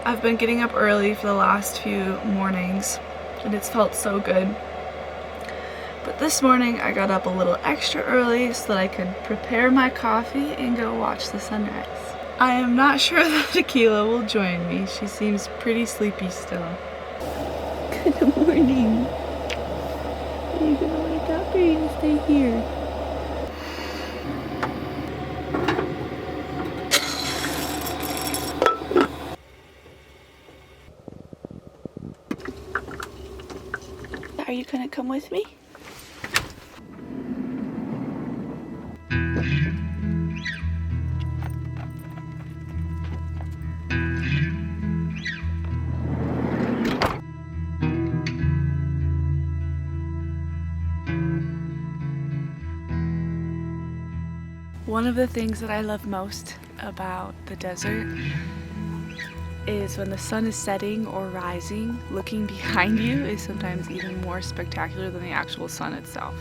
I've been getting up early for the last few mornings and it's felt so good. But this morning I got up a little extra early so that I could prepare my coffee and go watch the sunrise. I am not sure that Akela will join me. She seems pretty sleepy still. Good morning. Are you gonna wake up or are you gonna stay here? Are you gonna come with me? One of the things that I love most about the desert is when the sun is setting or rising, looking behind you is sometimes even more spectacular than the actual sun itself.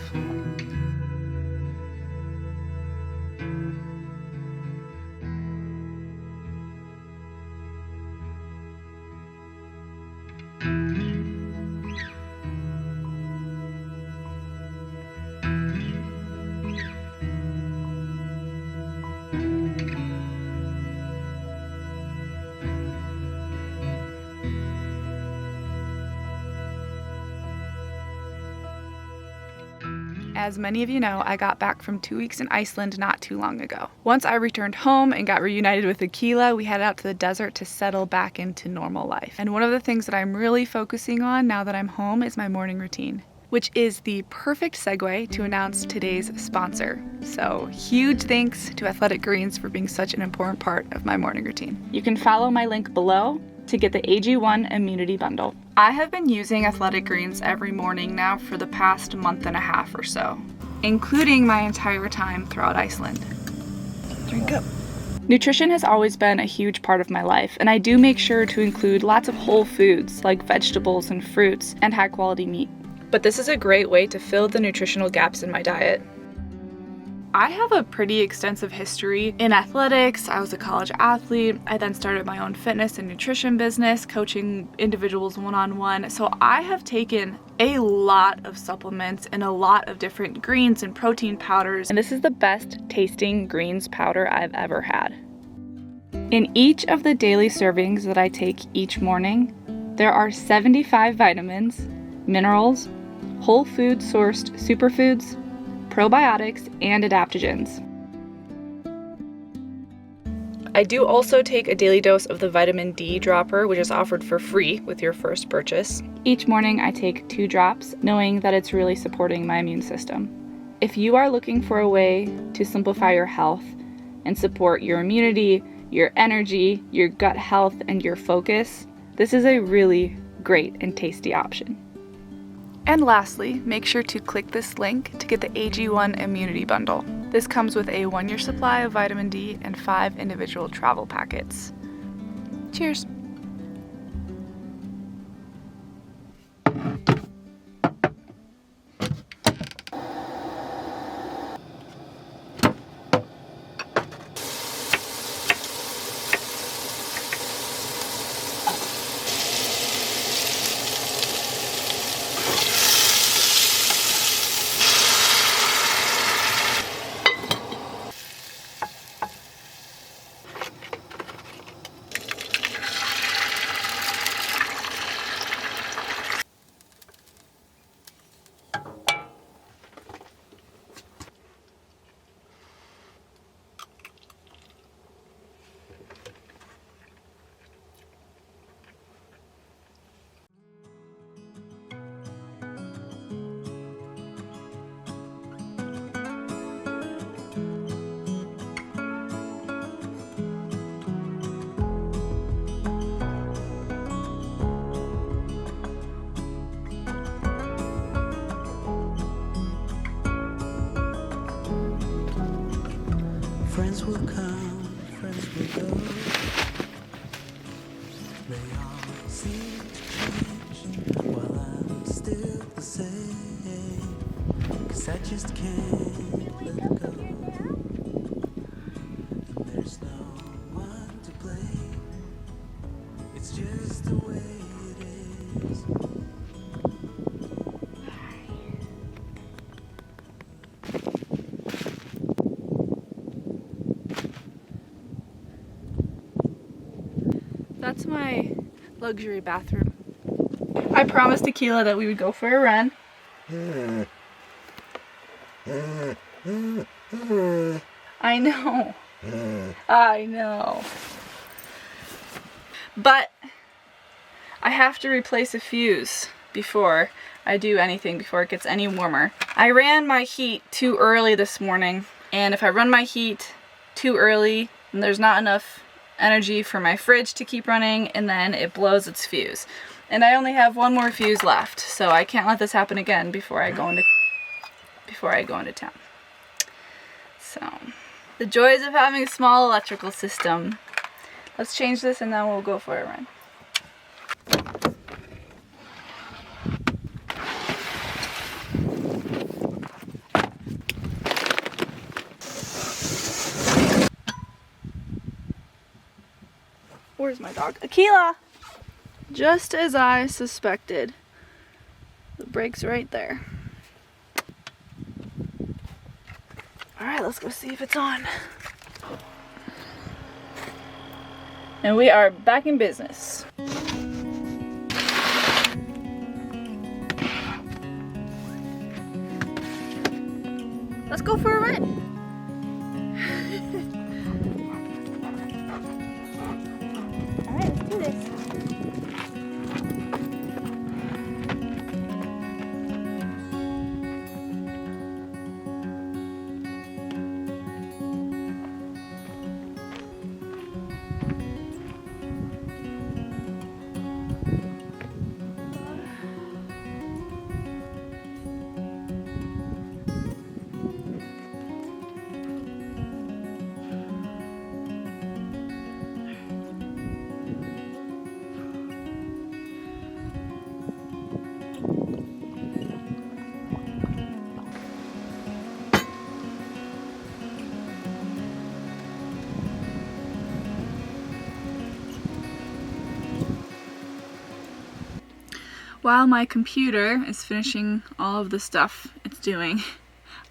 As many of you know, I got back from 2 weeks in Iceland not too long ago. Once I returned home and got reunited with Akela, we headed out to the desert to settle back into normal life. And one of the things that I'm really focusing on now that I'm home is my morning routine, which is the perfect segue to announce today's sponsor. So huge thanks to Athletic Greens for being such an important part of my morning routine. You can follow my link below to get the AG1 Immunity Bundle. I have been using Athletic Greens every morning now for the past month and a half or so, including my entire time throughout Iceland. Drink up. Nutrition has always been a huge part of my life, and I do make sure to include lots of whole foods like vegetables and fruits and high quality meat. But this is a great way to fill the nutritional gaps in my diet. I have a pretty extensive history in athletics. I was a college athlete. I then started my own fitness and nutrition business, coaching individuals one-on-one. So I have taken a lot of supplements and a lot of different greens and protein powders. And this is the best tasting greens powder I've ever had. In each of the daily servings that I take each morning, there are 75 vitamins, minerals, whole food sourced superfoods, probiotics, and adaptogens. I do also take a daily dose of the vitamin D dropper, which is offered for free with your first purchase. Each morning I take 2 drops, knowing that it's really supporting my immune system. If you are looking for a way to simplify your health and support your immunity, your energy, your gut health, and your focus, this is a really great and tasty option. And lastly, make sure to click this link to get the AG1 Immunity Bundle. This comes with a 1-year supply of vitamin D and 5 individual travel packets. Cheers! Friends will come, friends will go. They all seem to change while I'm still the same. 'Cause I just can't let go. And there's no one to blame. It's just That's my luxury bathroom. I promised Akela that we would go for a run. I know. I know. But I have to replace a fuse before I do anything, before it gets any warmer. I ran my heat too early this morning, and if I run my heat too early, then there's not enough energy for my fridge to keep running, and then it blows its fuse. And I only have one more fuse left, so I can't let this happen again before I go into town. So, the joys of having a small electrical system. Let's change this and then we'll go for a run. Where's my dog? Akela! Just as I suspected. The brake's right there. Alright, let's go see if it's on. And we are back in business. Let's go for a run. Alright, let's do this. While my computer is finishing all of the stuff it's doing,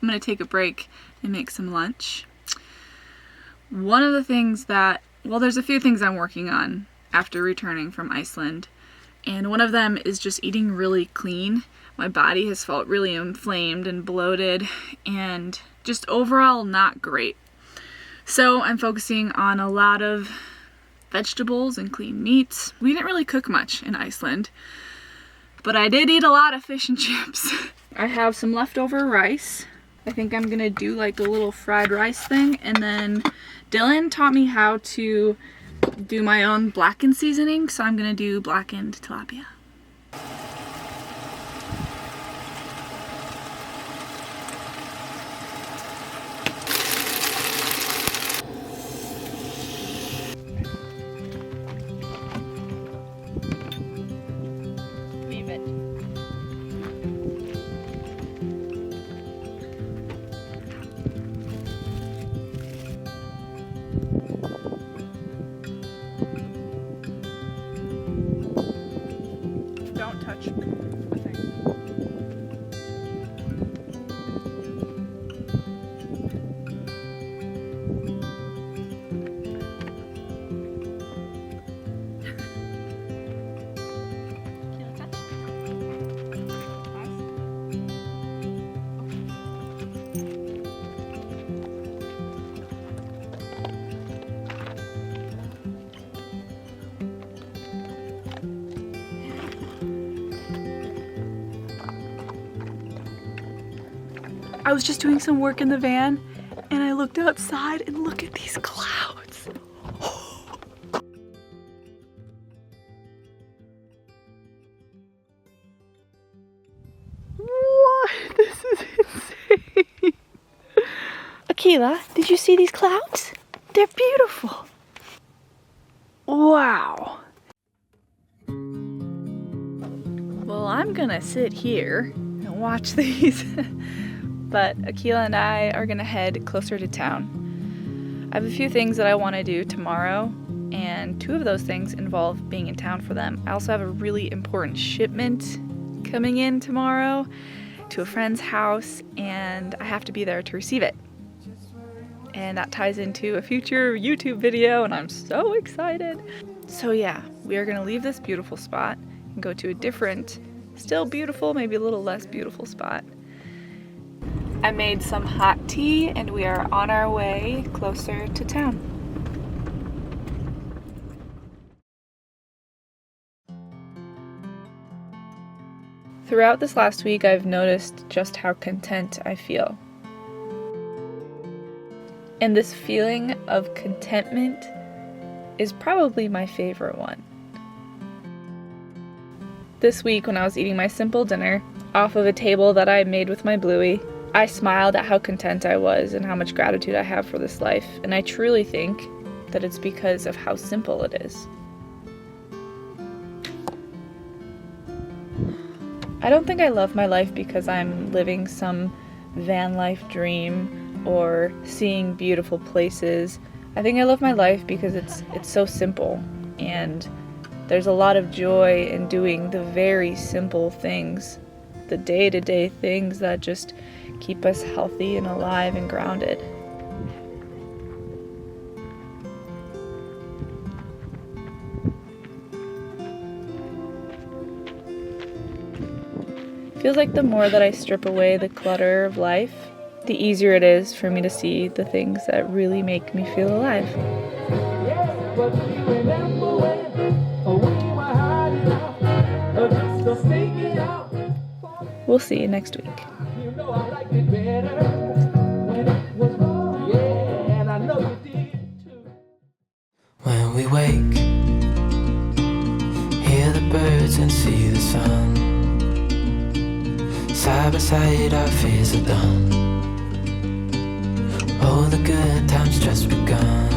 I'm gonna take a break and make some lunch. One of the things that, well, there's a few things I'm working on after returning from Iceland, and one of them is just eating really clean. My body has felt really inflamed and bloated and just overall not great. So I'm focusing on a lot of vegetables and clean meats. We didn't really cook much in Iceland, but I did eat a lot of fish and chips. I have some leftover rice. I think I'm gonna do like a little fried rice thing, and then Dylan taught me how to do my own blackened seasoning, so I'm gonna do blackened tilapia. Leave it. Don't touch the thing. I was just doing some work in the van and I looked outside and look at these clouds. What? This is insane. Akela, did you see these clouds? They're beautiful. Wow. Well, I'm gonna sit here and watch these. But Akela and I are gonna head closer to town. I have a few things that I wanna do tomorrow, and two of those things involve being in town for them. I also have a really important shipment coming in tomorrow to a friend's house, and I have to be there to receive it. and that ties into a future YouTube video, and I'm so excited. So yeah, we are gonna leave this beautiful spot and go to a different, still beautiful, maybe a little less beautiful spot. I made some hot tea and we are on our way closer to town. Throughout this last week, I've noticed just how content I feel. And this feeling of contentment is probably my favorite one. This week, when I was eating my simple dinner off of a table that I made with my Bluey, I smiled at how content I was and how much gratitude I have for this life. And I truly think that it's because of how simple it is. I don't think I love my life because I'm living some van life dream or seeing beautiful places. I think I love my life because it's so simple, and there's a lot of joy in doing the very simple things, the day-to-day things that just keep us healthy and alive and grounded. Feels like the more that I strip away the clutter of life, the easier it is for me to see the things that really make me feel alive. We'll see you next week. When we wake, hear the birds and see the sun. Side by side, our fears are done. Oh, the good times just begun.